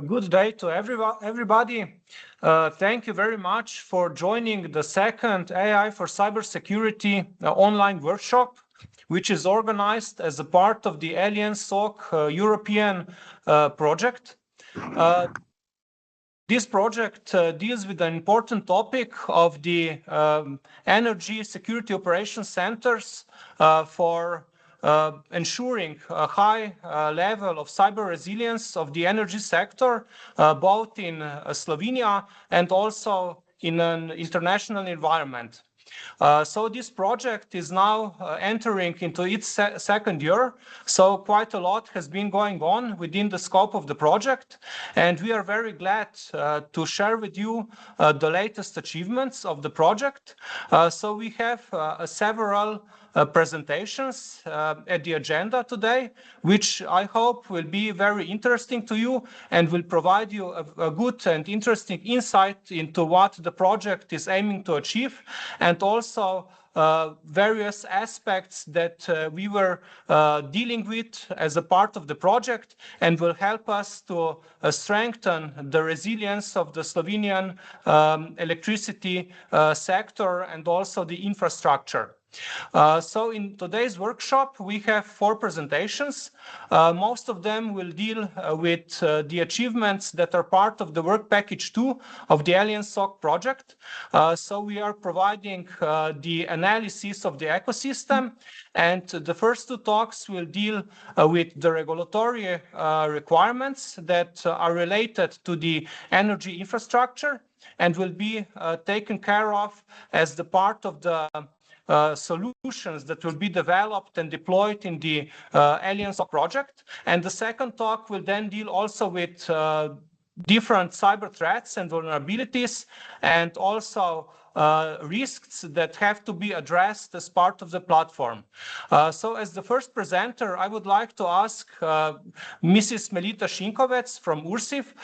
good day to everybody. Thank you very much for joining the second AI for Cybersecurity online workshop, which is organized as a part of the ALiEnS-SOC European project. This project deals with an important topic of the Energy Security Operations Centers for ensuring a high level of cyber resilience of the energy sector, both in Slovenia and also in an international environment. So this project is now entering into its second year. So quite a lot has been going on within the scope of the project. And we are very glad to share with you the latest achievements of the project. So we have several presentations at the agenda today, which I hope will be very interesting to you and will provide you a good and interesting insight into what the project is aiming to achieve, and also various aspects that we were dealing with as a part of the project and will help us to strengthen the resilience of the Slovenian electricity sector and also the infrastructure. So in today's workshop, we have 4 presentations. Most of them will deal with the achievements that are part of the work package 2 of the ALiEnS-SOC project. So we are providing the analysis of the ecosystem, and the first 2 talks will deal with the regulatory requirements that are related to the energy infrastructure and will be taken care of as the part of the solutions that will be developed and deployed in the ALiEnS-SOC project. And the second talk will then deal also with different cyber threats and vulnerabilities, and also risks that have to be addressed as part of the platform. So as the first presenter, I would like to ask Mrs. Melita Šinkovec from URSIV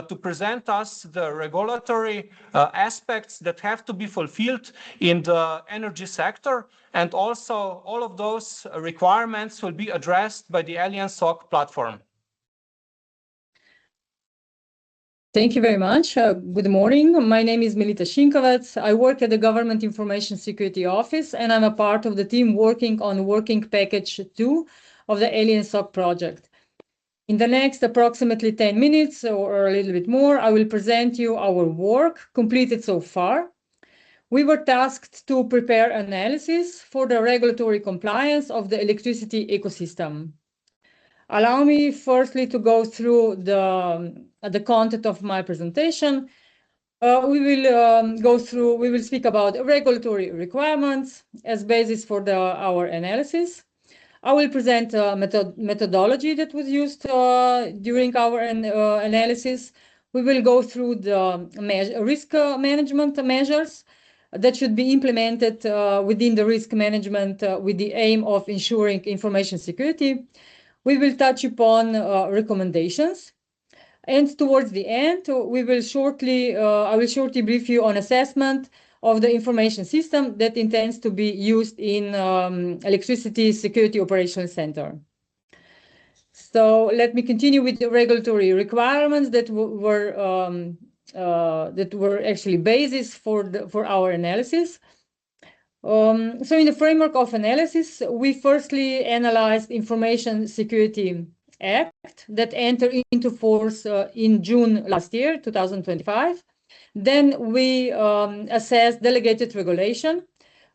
to present us the regulatory aspects that have to be fulfilled in the energy sector, and also all of those requirements will be addressed by the ALiEnS-SOC platform. Thank you very much. Good morning. My name is Melita Šinkovec. I work at the Government Information Security Office, and I'm a part of the team working on Working Package 2 of the ALiEnS-SOC project. In the next approximately 10 minutes or a little bit more, I will present you our work completed so far. We were tasked to prepare analysis for the regulatory compliance of the electricity ecosystem. Allow me firstly to go through the content of my presentation. We will speak about regulatory requirements as basis for our analysis. I will present a methodology that was used during our analysis. We will go through the risk management measures that should be implemented within the risk management with the aim of ensuring information security. We will touch upon recommendations, and towards the end, I will shortly brief you on assessment of the information system that intends to be used in Electricity Security Operations Center. So let me continue with the regulatory requirements that were actually basis for our analysis. So in the framework of analysis, we firstly analyzed Information Security Act that entered into force in June last year, 2025. Then we assessed delegated regulation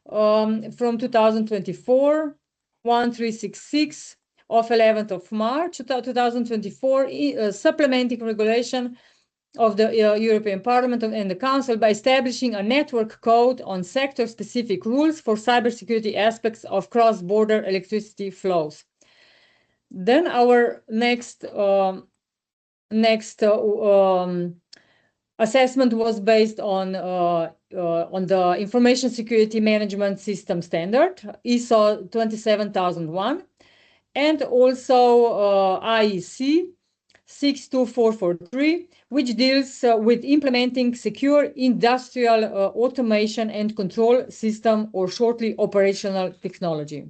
from 2024, 1366 of 11th of March 2024, supplementing regulation of the European Parliament and the Council by establishing a network code on sector-specific rules for cybersecurity aspects of cross-border electricity flows. Then our next assessment was based on the Information Security Management System Standard, ISO 27001, and also IEC 62443, which deals with implementing secure industrial automation and control system, or shortly operational technology.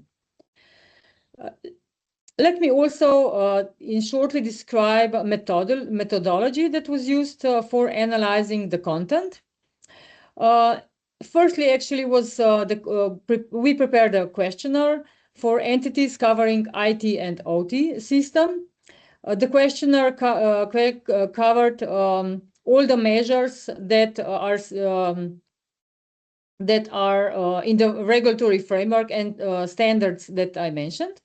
Let me also in shortly describe a methodology that was used for analyzing the content. Firstly, actually, was we prepared a questionnaire for entities covering IT and OT system. The questionnaire covered all the measures that are in the regulatory framework and standards that I mentioned.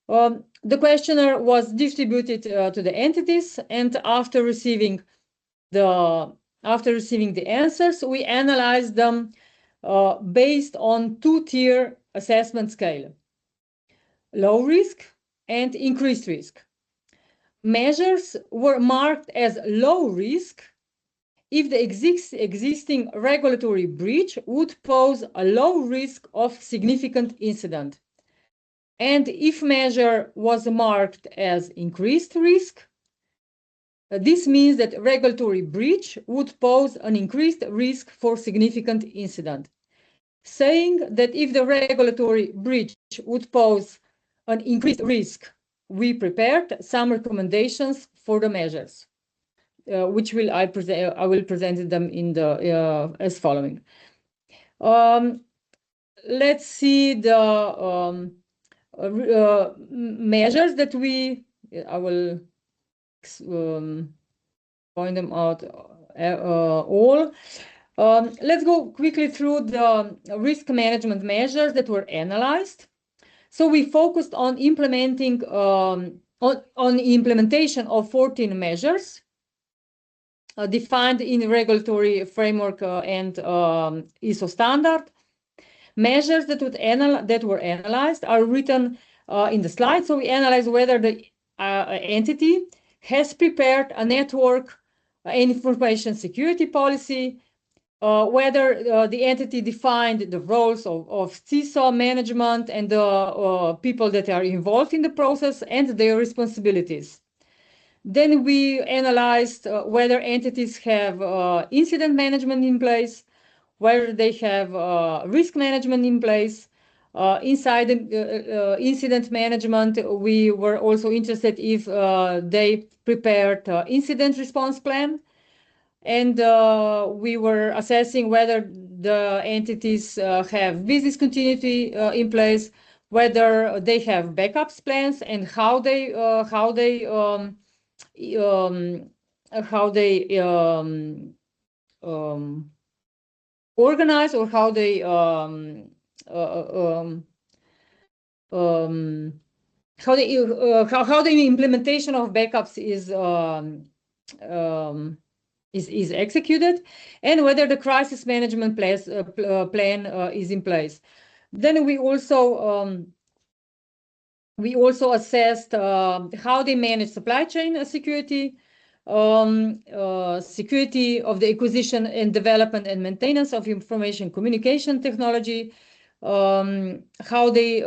The questionnaire was distributed to the entities, and after receiving the answers, we analyzed them based on two-tier assessment scale: low risk and increased risk. Measures were marked as low risk if the existing regulatory breach would pose a low risk of significant incident. And if measure was marked as increased risk, this means that regulatory breach would pose an increased risk for significant incident, saying that if the regulatory breach would pose an increased risk, we prepared some recommendations for the measures, which I will present them in the as following. Let's see the measures that I will point them out all. Let's go quickly through the risk management measures that were analyzed. So we focused on implementing on implementation of 14 measures defined in regulatory framework and ISO standard. Measures that were analyzed are written in the slide. So we analyze whether the entity has prepared a network information security policy, whether the entity defined the roles of CISO management and the people that are involved in the process and their responsibilities. Then we analyzed whether entities have incident management in place, whether they have risk management in place. Inside incident management, we were also interested if they prepared incident response plan. And we were assessing whether the entities have business continuity in place, whether they have backups plans, and how they organize, or how the implementation of backups is executed, and whether the crisis management plan is in place. Then we also assessed how they manage supply chain security, security of the acquisition and development and maintenance of information communication technology, how they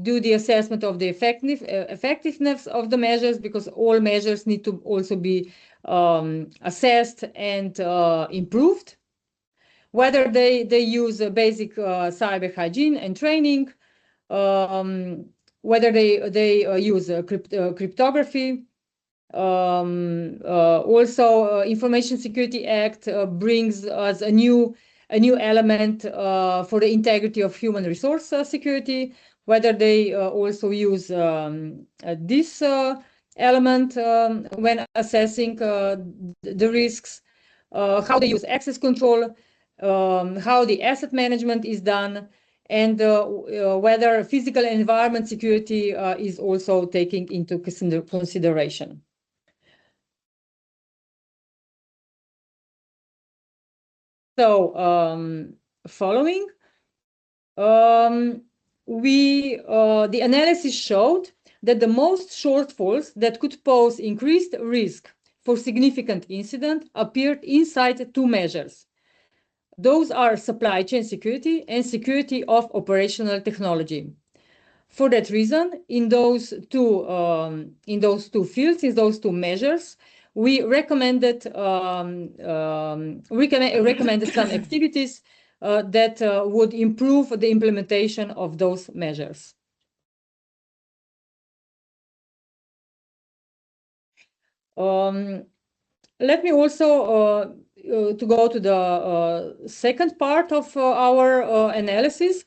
do the assessment of the effectiveness of the measures, because all measures need to also be assessed and improved, whether they use basic cyber hygiene and training, whether they use cryptography. Also, Information Security Act brings us a new element for the integrity of human resource security, whether they also use this element when assessing the risks, how they use access control, how the asset management is done, and whether physical environment security is also taken into consideration. So, following, the analysis showed that the most shortfalls that could pose increased risk for significant incident appeared inside two measures. Those are supply chain security and security of operational technology. For that reason, in those two fields, in those two measures, we recommended some activities that would improve the implementation of those measures. Let me also to go to the second part of our analysis.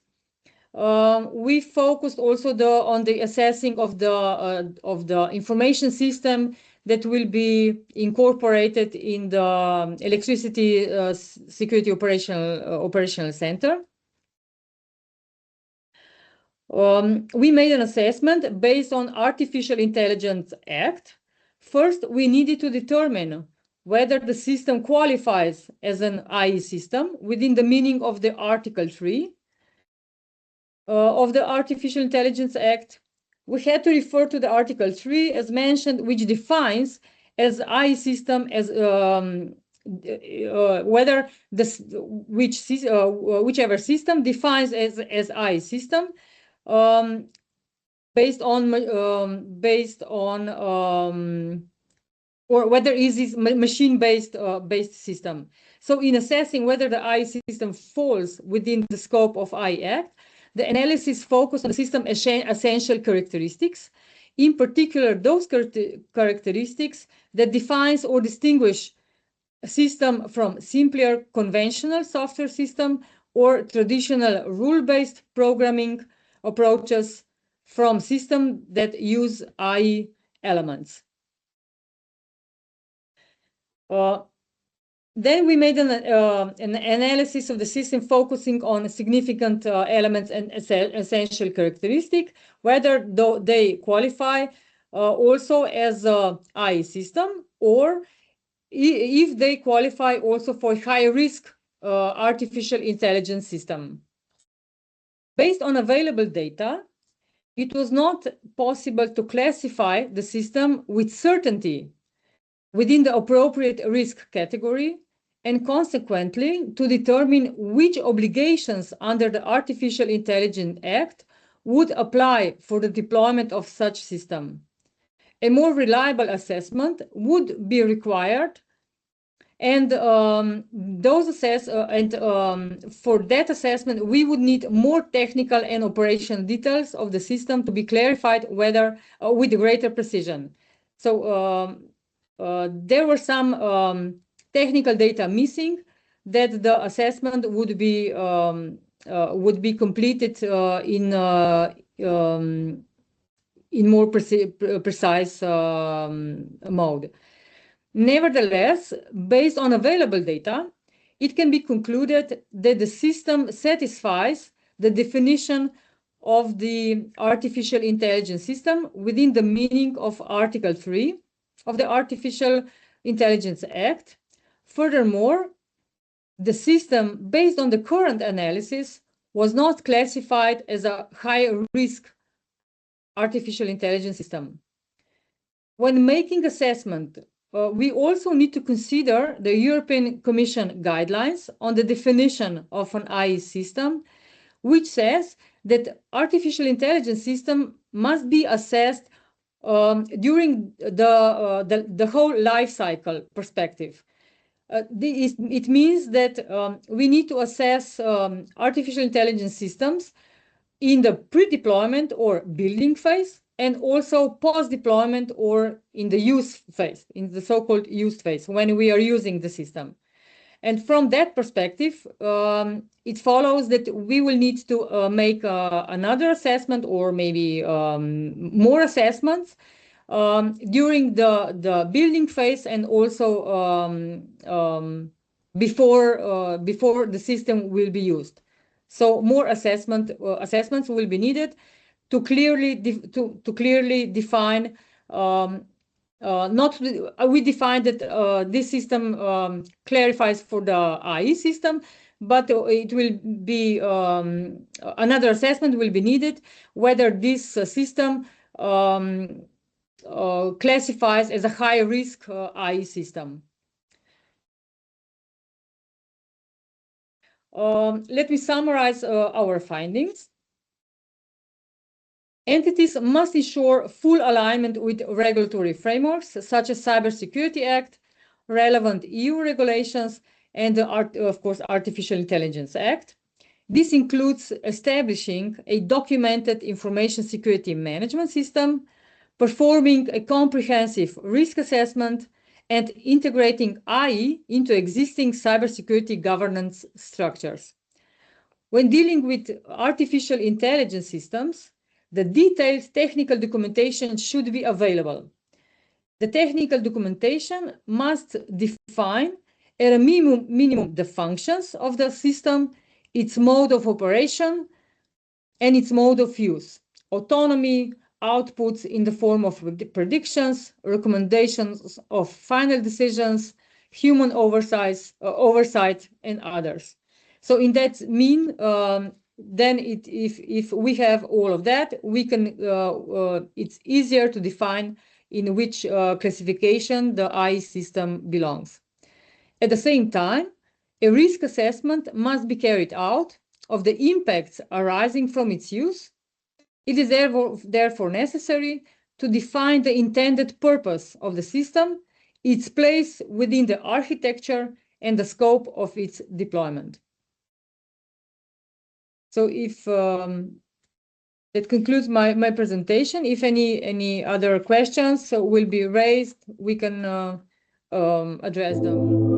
We focused also on the assessing of the information system that will be incorporated in the electricity security operational center. We made an assessment based on Artificial Intelligence Act. First, we needed to determine whether the system qualifies as an IE system within the meaning of the Article 3 of the Artificial Intelligence Act. We had to refer to the Article 3 as mentioned, which defines as IE system as whether whichever system defines as IE system based on or whether it is machine-based system. So in assessing whether the IE system falls within the scope of IE Act, the analysis focused on the system essential characteristics, in particular those characteristics that defines or distinguish a system from simpler conventional software system or traditional rule-based programming approaches from systems that use IE elements. Then we made an analysis of the system focusing on significant elements and essential characteristics, whether they qualify also as an IE system or if they qualify also for high-risk artificial intelligence system. Based on available data, it was not possible to classify the system with certainty within the appropriate risk category, and consequently to determine which obligations under the Artificial Intelligence Act would apply for the deployment of such system. A more reliable assessment would be required, and for that assessment, we would need more technical and operational details of the system to be clarified whether with greater precision. So there were some technical data missing that the assessment would be completed in more precise mode. Nevertheless, based on available data, it can be concluded that the system satisfies the definition of the artificial intelligence system within the meaning of Article 3 of the Artificial Intelligence Act. Furthermore, the system, based on the current analysis, was not classified as a high-risk artificial intelligence system. When making assessment, we also need to consider the European Commission guidelines on the definition of an IE system, which says that artificial intelligence system must be assessed during the whole life cycle perspective. It means that we need to assess artificial intelligence systems in the pre-deployment or building phase, and also post-deployment or in the use phase, in the so-called use phase, when we are using the system. And from that perspective, it follows that we will need to make another assessment or maybe more assessments during the building phase, and also before the system will be used. So more assessments will be needed to clearly define. We define that this system clarifies for the IE system, but it will be another assessment will be needed whether this system classifies as a high-risk IE system. Let me summarize our findings. Entities must ensure full alignment with regulatory frameworks such as Cybersecurity Act, relevant EU regulations, and of course, Artificial Intelligence Act. This includes establishing a documented information security management system, performing a comprehensive risk assessment, and integrating AI into existing cybersecurity governance structures. When dealing with artificial intelligence systems, the detailed technical documentation should be available. The technical documentation must define at a minimum the functions of the system, its mode of operation, and its mode of use, autonomy, outputs in the form of predictions, recommendations of final decisions, human oversight, and others. So in that then if we have all of that, we can it's easier to define in which classification the AI system belongs. At the same time, a risk assessment must be carried out of the impacts arising from its use. It is therefore necessary to define the intended purpose of the system, its place within the architecture, and the scope of its deployment. So if that concludes my presentation. If any other questions will be raised, we can address them.